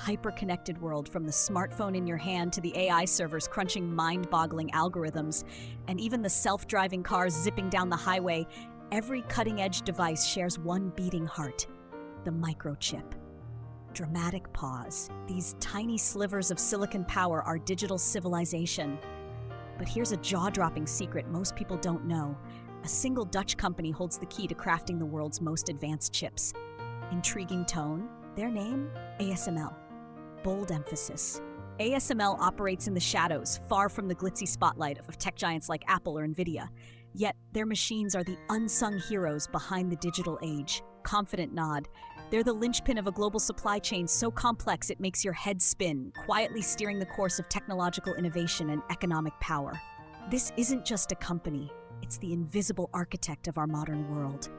hyper-connected world, from the smartphone in your hand to the AI servers crunching mind-boggling algorithms, and even the self-driving cars zipping down the highway, every cutting-edge device shares one beating heart: the microchip. Dramatic pause. These tiny slivers of silicon power are digital civilization. But here's a jaw-dropping secret most people don't know. A single Dutch company holds the key to crafting the world's most advanced chips. Intriguing tone. Their name? ASML. Bold emphasis. ASML operates in the shadows, far from the glitzy spotlight of tech giants like Apple or Nvidia. Yet, their machines are the unsung heroes behind the digital age. Confident nod. They're the linchpin of a global supply chain so complex it makes your head spin, quietly steering the course of technological innovation and economic power. This isn't just a company. It's the invisible architect of our modern world.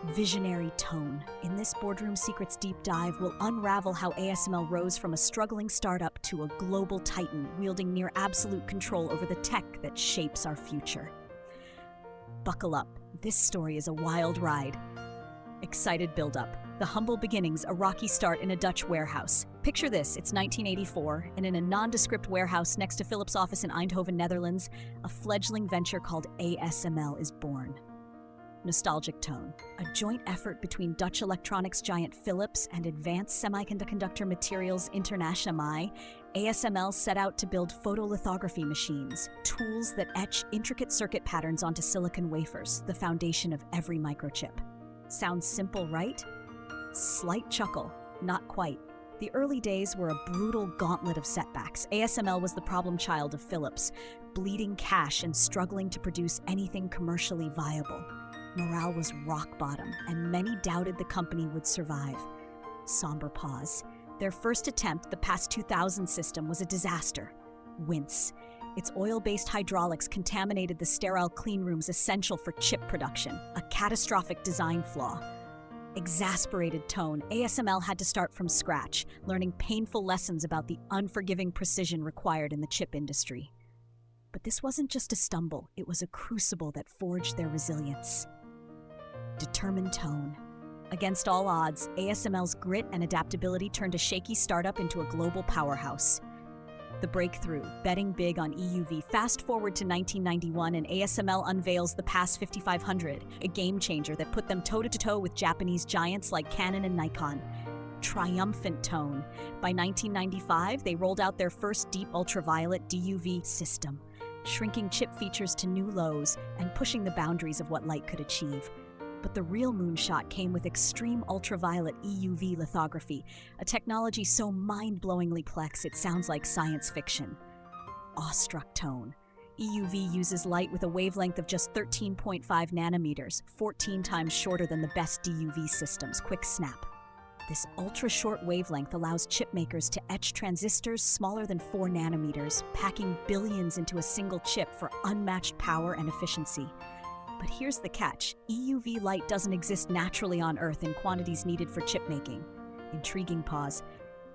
Visionary tone. In this Boardroom Secrets deep dive, we'll unravel how ASML rose from a struggling startup to a global titan, wielding near absolute control over the tech that shapes our future. Buckle up. This story is a wild ride. Excited build-up. The humble beginnings, a rocky start in a Dutch warehouse. Picture this, it's 1984, and in a nondescript warehouse next to Philips' office in Eindhoven, Netherlands, a fledgling venture called ASML is born. Nostalgic tone. A joint effort between Dutch electronics giant Philips and Advanced Semiconductor Materials International, ASML set out to build photolithography machines, tools that etch intricate circuit patterns onto silicon wafers, the foundation of every microchip. Sounds simple, right? Slight chuckle. Not quite. The early days were a brutal gauntlet of setbacks. ASML was the problem child of Philips, bleeding cash and struggling to produce anything commercially viable. Morale was rock bottom, and many doubted the company would survive. Somber pause. Their first attempt, the PAS 2000 system, was a disaster. Wince. Its oil-based hydraulics contaminated the sterile clean rooms essential for chip production, a catastrophic design flaw. Exasperated tone. ASML had to start from scratch, learning painful lessons about the unforgiving precision required in the chip industry. But this wasn't just a stumble, it was a crucible that forged their resilience. Determined tone. Against all odds, ASML's grit and adaptability turned a shaky startup into a global powerhouse. The breakthrough, betting big on EUV. Fast forward to 1991 and ASML unveils the PAS 5500, a game changer that put them toe-to-toe with Japanese giants like Canon and Nikon. Triumphant tone. By 1995, they rolled out their first deep ultraviolet DUV system, shrinking chip features to new lows and pushing the boundaries of what light could achieve. But the real moonshot came with extreme ultraviolet EUV lithography, a technology so mind-blowingly complex it sounds like science fiction. Awestruck tone. EUV uses light with a wavelength of just 13.5 nanometers, 14 times shorter than the best DUV systems. Quick snap. This ultra-short wavelength allows chip makers to etch transistors smaller than 4 nanometers, packing billions into a single chip for unmatched power and efficiency. But here's the catch. EUV light doesn't exist naturally on Earth in quantities needed for chip making. Intriguing pause.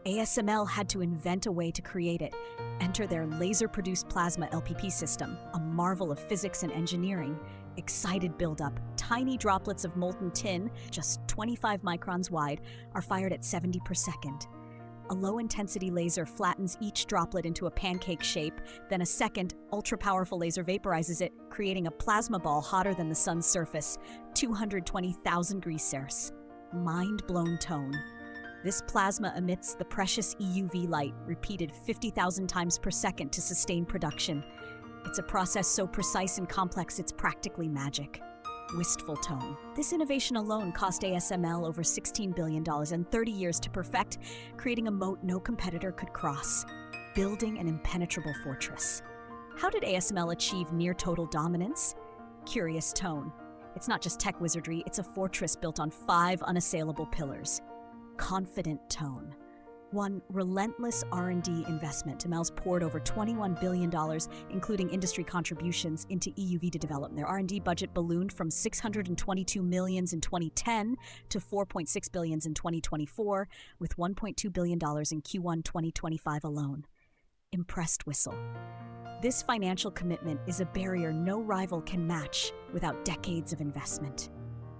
ASML had to invent a way to create it. Enter their laser-produced plasma LPP system, a marvel of physics and engineering. Excited buildup. Tiny droplets of molten tin, just 25 microns wide, are fired at 70 per second. A low-intensity laser flattens each droplet into a pancake shape, then a second, ultra-powerful laser vaporizes it, creating a plasma ball hotter than the sun's surface, 220,000 degrees Celsius. Mind-blown tone. This plasma emits the precious EUV light, repeated 50,000 times per second to sustain production. It's a process so precise and complex it's practically magic. Wistful tone. This innovation alone cost ASML over $16 billion and 30 years to perfect, creating a moat no competitor could cross. Building an impenetrable fortress. How did ASML achieve near-total dominance? Curious tone. It's not just tech wizardry, it's a fortress built on 5 unassailable pillars. Confident tone. 1. Relentless R&D investment. ASML's poured over $21 billion, including industry contributions, into EUV to development. Their R&D budget ballooned from $622 million in 2010 to $4.6 billion in 2024, with $1.2 billion in Q1 2025 alone. Impressed whistle. This financial commitment is a barrier no rival can match without decades of investment.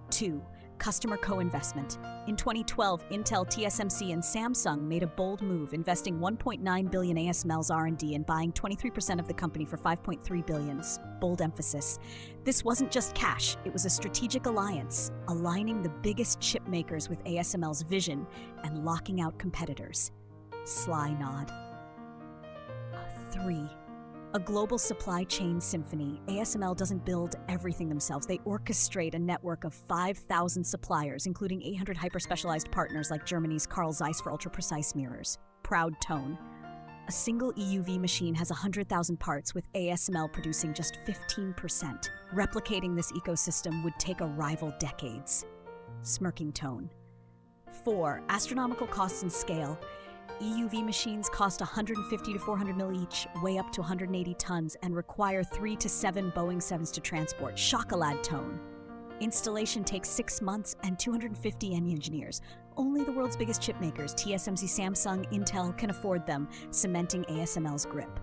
2. Customer co-investment. In 2012, Intel, TSMC, and Samsung made a bold move, investing $1.9 billion ASML's R&D and buying 23% of the company for $5.3 billion. Bold emphasis. This wasn't just cash, it was a strategic alliance, aligning the biggest chip makers with ASML's vision and locking out competitors. Sly nod. 3. A global supply chain symphony. ASML doesn't build everything themselves. They orchestrate a network of 5,000 suppliers, including 800 hyper-specialized partners like Germany's Carl Zeiss for ultra-precise mirrors. Proud tone. A single EUV machine has 100,000 parts, with ASML producing just 15%. Replicating this ecosystem would take a rival decades. Smirking tone. 4. Astronomical costs and scale. EUV machines cost 150 to 400 mil each, weigh up to 180 tons, and require 3 to 7 Boeing 7s to transport. Chocolade tone. Installation takes 6 months and 250 engineers. Only the world's biggest chip makers, TSMC, Samsung, Intel, can afford them, cementing ASML's grip.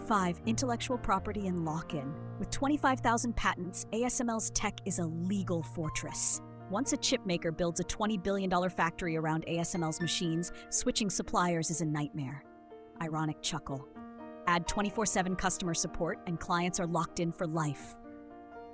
5. Intellectual property and lock-in. With 25,000 patents, ASML's tech is a legal fortress. Once a chipmaker builds a $20 billion factory around ASML's machines, switching suppliers is a nightmare. Ironic chuckle. Add 24/7 customer support and clients are locked in for life.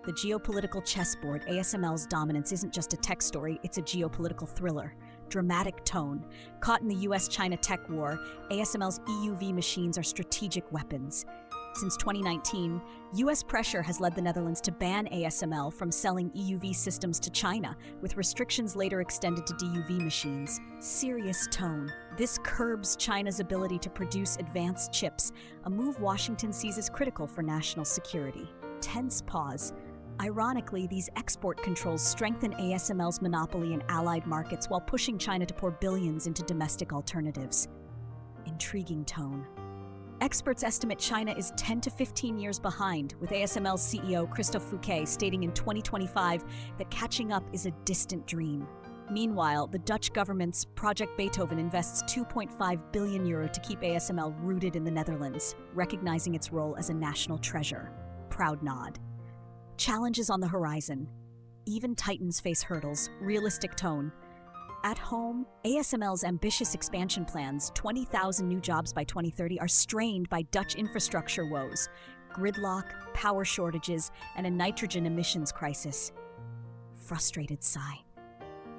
The geopolitical chessboard. ASML's dominance isn't just a tech story, it's a geopolitical thriller. Dramatic tone. Caught in the US-China tech war, ASML's EUV machines are strategic weapons. Since 2019, US pressure has led the Netherlands to ban ASML from selling EUV systems to China, with restrictions later extended to DUV machines. Serious tone. This curbs China's ability to produce advanced chips, a move Washington sees as critical for national security. Tense pause. Ironically, these export controls strengthen ASML's monopoly in allied markets while pushing China to pour billions into domestic alternatives. Intriguing tone. Experts estimate China is 10 to 15 years behind, with ASML's CEO Christophe Fouquet stating in 2025 that catching up is a distant dream. Meanwhile, the Dutch government's Project Beethoven invests €2.5 billion to keep ASML rooted in the Netherlands, recognizing its role as a national treasure. Proud nod. Challenges on the horizon. Even titans face hurdles. Realistic tone. At home, ASML's ambitious expansion plans, 20,000 new jobs by 2030, are strained by Dutch infrastructure woes, gridlock, power shortages, and a nitrogen emissions crisis. Frustrated sigh.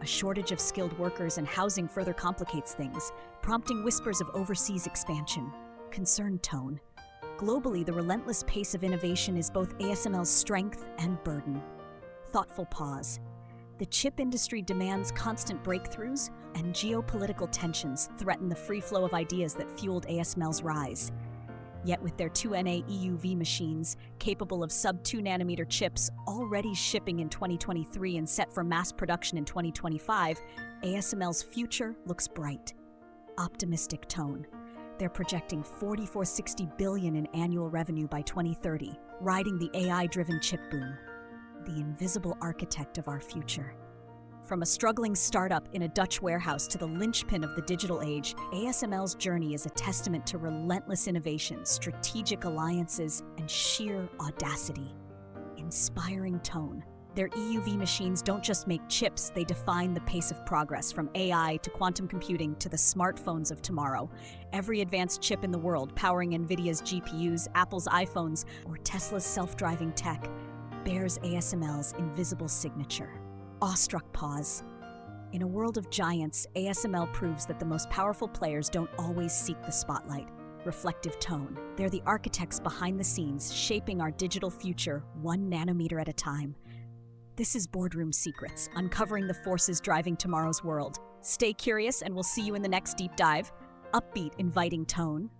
A shortage of skilled workers and housing further complicates things, prompting whispers of overseas expansion. Concerned tone. Globally, the relentless pace of innovation is both ASML's strength and burden. Thoughtful pause. The chip industry demands constant breakthroughs, and geopolitical tensions threaten the free flow of ideas that fueled ASML's rise. Yet with their 2NA EUV machines, capable of sub-2 nanometer chips already shipping in 2023 and set for mass production in 2025, ASML's future looks bright. Optimistic tone. They're projecting $40–60 billion in annual revenue by 2030, riding the AI-driven chip boom. The invisible architect of our future. From a struggling startup in a Dutch warehouse to the linchpin of the digital age, ASML's journey is a testament to relentless innovation, strategic alliances, and sheer audacity. Inspiring tone. Their EUV machines don't just make chips, they define the pace of progress, from AI to quantum computing to the smartphones of tomorrow. Every advanced chip in the world, powering NVIDIA's GPUs, Apple's iPhones, or Tesla's self-driving tech, bears ASML's invisible signature. Awestruck pause. In a world of giants, ASML proves that the most powerful players don't always seek the spotlight. Reflective tone. They're the architects behind the scenes, shaping our digital future 1 nanometer at a time. This is Boardroom Secrets, uncovering the forces driving tomorrow's world. Stay curious, and we'll see you in the next deep dive. Upbeat, inviting tone.